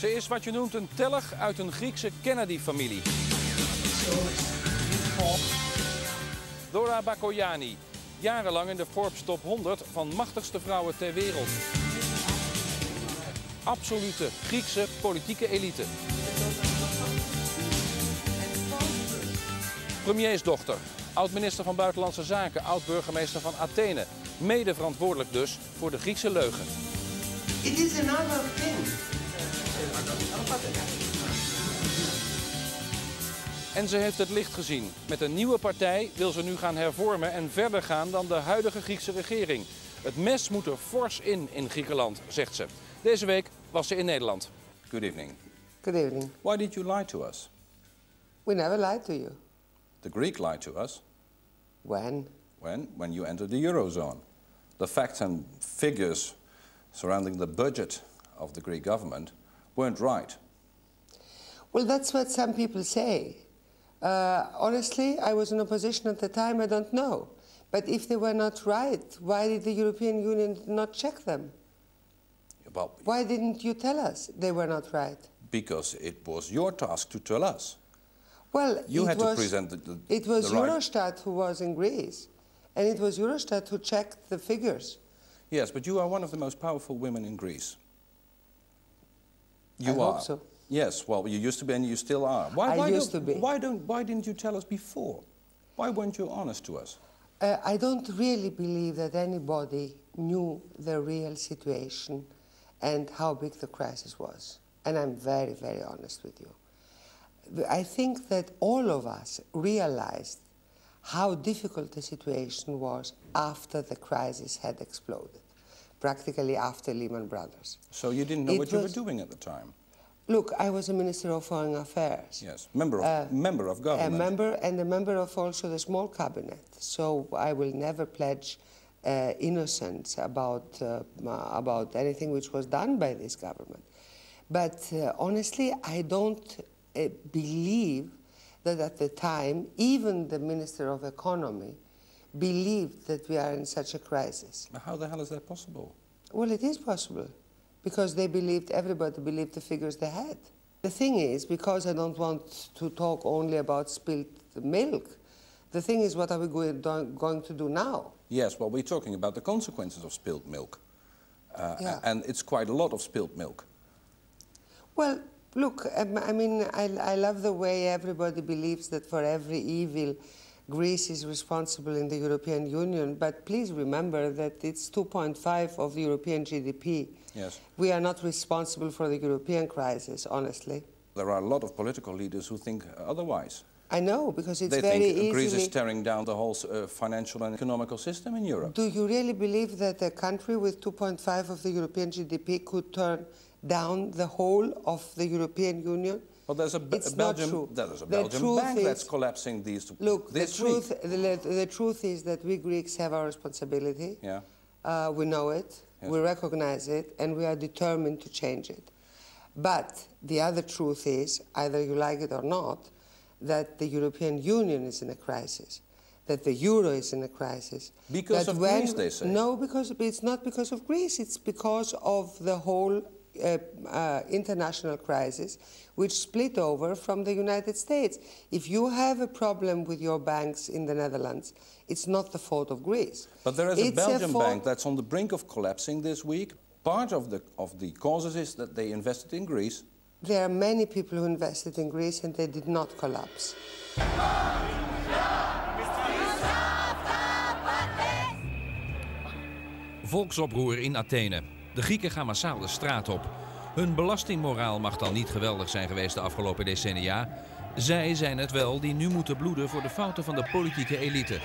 Ze is wat je noemt een telg uit een Griekse Kennedy-familie. Dora Bakoyannis, jarenlang in de Forbes Top 100 van machtigste vrouwen ter wereld. Absolute Griekse politieke elite. Premiersdochter, oud-minister van Buitenlandse Zaken, oud-burgemeester van Athene. Mede verantwoordelijk dus voor de Griekse leugen. It is another thing. En ze heeft het licht gezien. Met een nieuwe partij wil ze nu gaan hervormen en verder gaan dan de huidige Griekse regering. Het mes moet er fors in Griekenland, zegt ze. Deze week was ze in Nederland. Good evening. Good evening. Why did you lie to us? We never lied to you. The Greek lied to us. When? When you entered the Eurozone. The facts and figures surrounding the budget of the Greek government weren't right. Well, that's what some people say. Honestly, I was in opposition at the time, I don't know. But if they were not right, why did the European Union not check them? Well, why didn't you tell us they were not right? Because it was your task to tell us. Well, you had to present it was the right... Eurostat who was in Greece, and it was Eurostat who checked the figures. Yes, but you are one of the most powerful women in Greece. I hope so. Yes, well, you used to be and you still are. I used to be. Why didn't you tell us before? Why weren't you honest to us? I don't really believe that anybody knew the real situation and how big the crisis was. And I'm very, very honest with you. I think that all of us realized how difficult the situation was after the crisis had exploded, practically after Lehman-Brothers. So you didn't know what you were doing at the time? Look, I was a Minister of Foreign Affairs. Yes, member of government. A member of also the small cabinet. So I will never pledge innocence about anything which was done by this government. But honestly, I don't believe that at the time, even the Minister of Economy believed that we are in such a crisis. How the hell is that possible? Well, it is possible, because they believed, everybody believed the figures they had. The thing is, because I don't want to talk only about spilled milk, the thing is, what are we going to do now? Yes, well, we're talking about the consequences of spilled milk. Yeah. And it's quite a lot of spilled milk. Well, look, I mean, I love the way everybody believes that for every evil, Greece is responsible in the European Union, but please remember that it's 2.5 of the European GDP. Yes. We are not responsible for the European crisis, honestly. There are a lot of political leaders who think otherwise. I know, because it's they very easy. They think Greece is tearing down the whole financial and economical system in Europe. Do you really believe that a country with 2.5 of the European GDP could turn down the whole of the European Union? Well, there's a Belgian bank that's collapsing these two. Look, the truth is that we Greeks have our responsibility. Yeah. We know it, yes. We recognize it, and we are determined to change it. But the other truth is, either you like it or not, that the European Union is in a crisis, that the euro is in a crisis. Because of Greece, they say. No, because it's not because of Greece, it's because of the whole international crisis, which split over from the United States. If you have a problem with your banks in the Netherlands, it's not the fault of Greece. But there is a Belgian bank that's on the brink of collapsing this week. Part of the causes is that they invested in Greece. There are many people who invested in Greece and they did not collapse. Volksoproer in Athene. De Grieken gaan massaal de straat op. Hun belastingmoraal mag dan niet geweldig zijn geweest de afgelopen decennia. Zij zijn het wel die nu moeten bloeden voor de fouten van de politieke elite.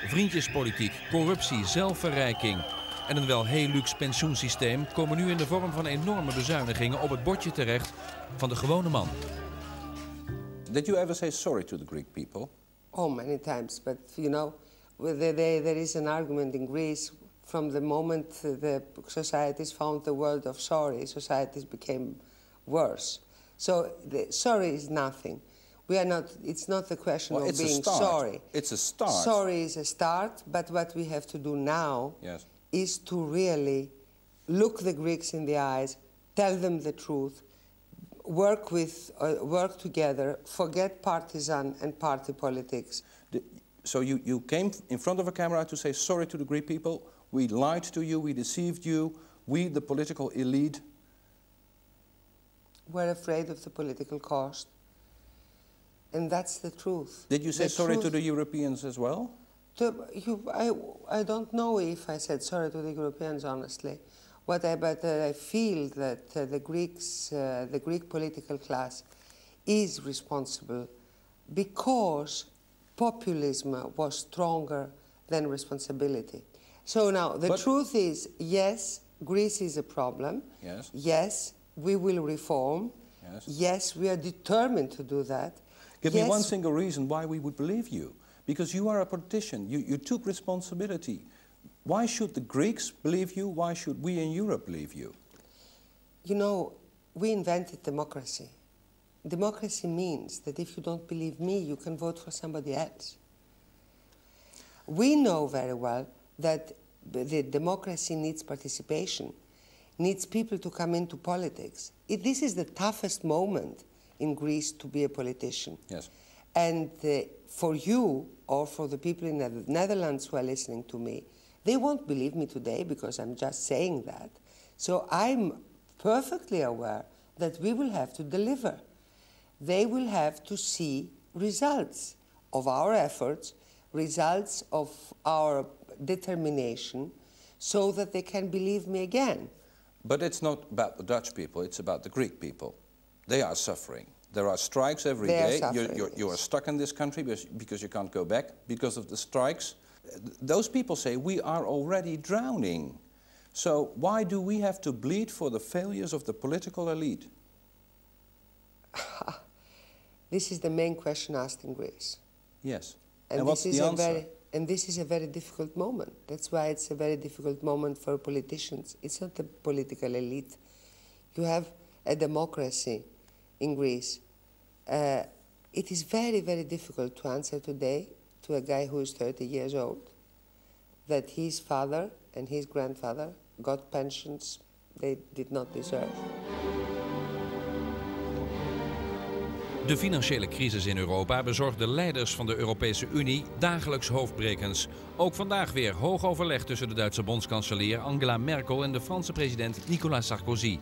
Vriendjespolitiek, corruptie, zelfverrijking en een wel heel luxe pensioensysteem komen nu in de vorm van enorme bezuinigingen op het bordje terecht van de gewone man. Did you ever say sorry to the Greek people? Oh, many times, but you know, there is an argument in Greece. From the moment the societies found the word of sorry, societies became worse. So sorry is nothing. We are not. It's not the question of being sorry. It's a start. Sorry is a start, but what we have to do now is to really look the Greeks in the eyes, tell them the truth, work together, forget partisan and party politics. So you came in front of a camera to say sorry to the Greek people, we lied to you, we deceived you, we, the political elite. We're afraid of the political cost. And that's the truth. Did you say The sorry truth, to the Europeans as well? I don't know if I said sorry to the Europeans, honestly. But I feel that the Greek political class is responsible because populism was stronger than responsibility. So now, the truth is, yes, Greece is a problem. Yes. Yes, we will reform. Yes. Yes, we are determined to do that. Give me one single reason why we would believe you. Because you are a politician, you took responsibility. Why should the Greeks believe you? Why should we in Europe believe you? You know, we invented democracy. Democracy means that if you don't believe me, you can vote for somebody else. We know very well that the democracy needs participation, needs people to come into politics. This is the toughest moment in Greece to be a politician. Yes. And for you, or for the people in the Netherlands who are listening to me, they won't believe me today because I'm just saying that. So I'm perfectly aware that we will have to deliver. They will have to see results of our efforts, results of our determination, so that they can believe me again. But it's not about the Dutch people, it's about the Greek people. They are suffering. There are strikes every day. You are stuck in this country because you can't go back because of the strikes. Those people say we are already drowning. So why do we have to bleed for the failures of the political elite? This is the main question asked in Greece. Yes. And what's the answer? And this is a very difficult moment. That's why it's a very difficult moment for politicians. It's not the political elite. You have a democracy in Greece. It is very, very difficult to answer today to a guy who is 30 years old that his father and his grandfather got pensions they did not deserve. De financiële crisis in Europa bezorgt de leiders van de Europese Unie dagelijks hoofdbrekens. Ook vandaag weer hoog overleg tussen de Duitse bondskanselier Angela Merkel en de Franse president Nicolas Sarkozy.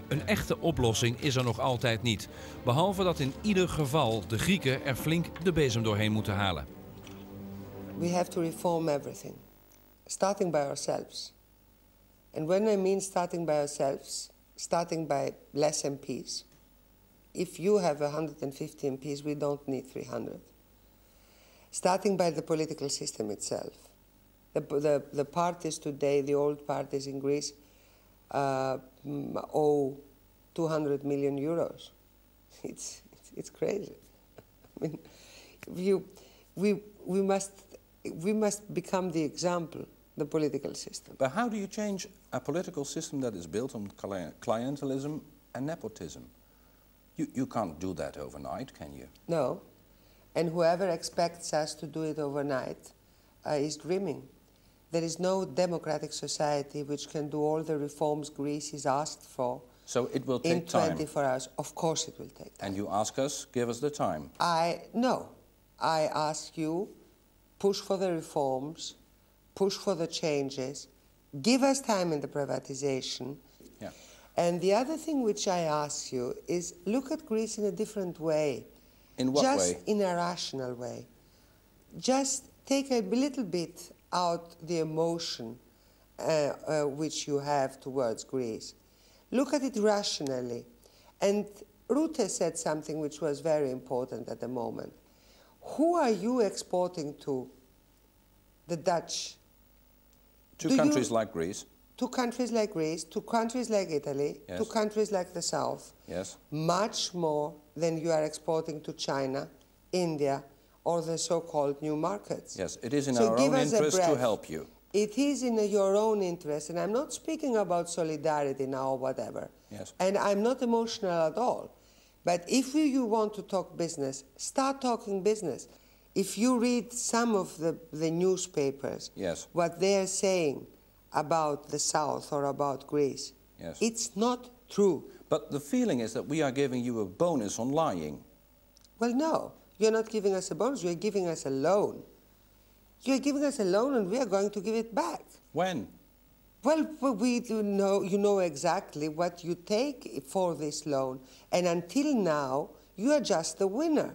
Een echte oplossing is er nog altijd niet. Behalve dat in ieder geval de Grieken er flink de bezem doorheen moeten halen. We have to reform everything, starting by ourselves. And when I mean starting by ourselves, starting by less MPs. If you have 150 MPs, we don't need 300. Starting by the political system itself. The parties today, the old parties in Greece, owe 200 million euros. It's crazy. I mean, we must become the example, the political system. But how do you change a political system that is built on clientelism and nepotism? You can't do that overnight, can you? No. And whoever expects us to do it overnight is dreaming. There is no democratic society which can do all the reforms Greece is asked for. So it will take time. In 24 hours. Of course it will take time. And you ask us, give us the time. No. I ask you, push for the reforms, push for the changes, give us time in the privatization. Yeah. And the other thing which I ask you is look at Greece in a different way. In what way? Just in a rational way. Just take a little bit out the emotion which you have towards Greece. Look at it rationally. And Rutte said something which was very important at the moment. Who are you exporting to? The Dutch. To countries like Greece. To countries like Greece, to countries like Italy, yes. to countries like the South. Yes. Much more than you are exporting to China, India, or the so-called new markets. Yes, it is in our own interest to help you. It is in your own interest, and I'm not speaking about solidarity now or whatever. Yes. And I'm not emotional at all. But if you want to talk business, start talking business. If you read some of the newspapers, yes. what they are saying about the South or about Greece, Yes. It's not true. But the feeling is that we are giving you a bonus on lying. Well, no, you're not giving us a bonus, you're giving us a loan. You're giving us a loan and we are going to give it back. When? Well, we do know, you know exactly what you take for this loan. And until now, you are just the winner.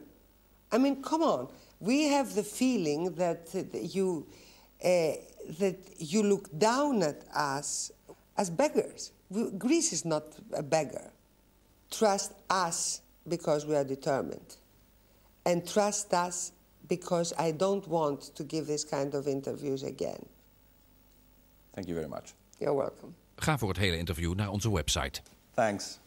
I mean, come on. We have the feeling that you look down at us as beggars. Greece is not a beggar. Trust us because we are determined. And trust us because I don't want to give this kind of interviews again. Thank you very much. You're welcome. Ga voor het hele interview naar onze website. Thanks.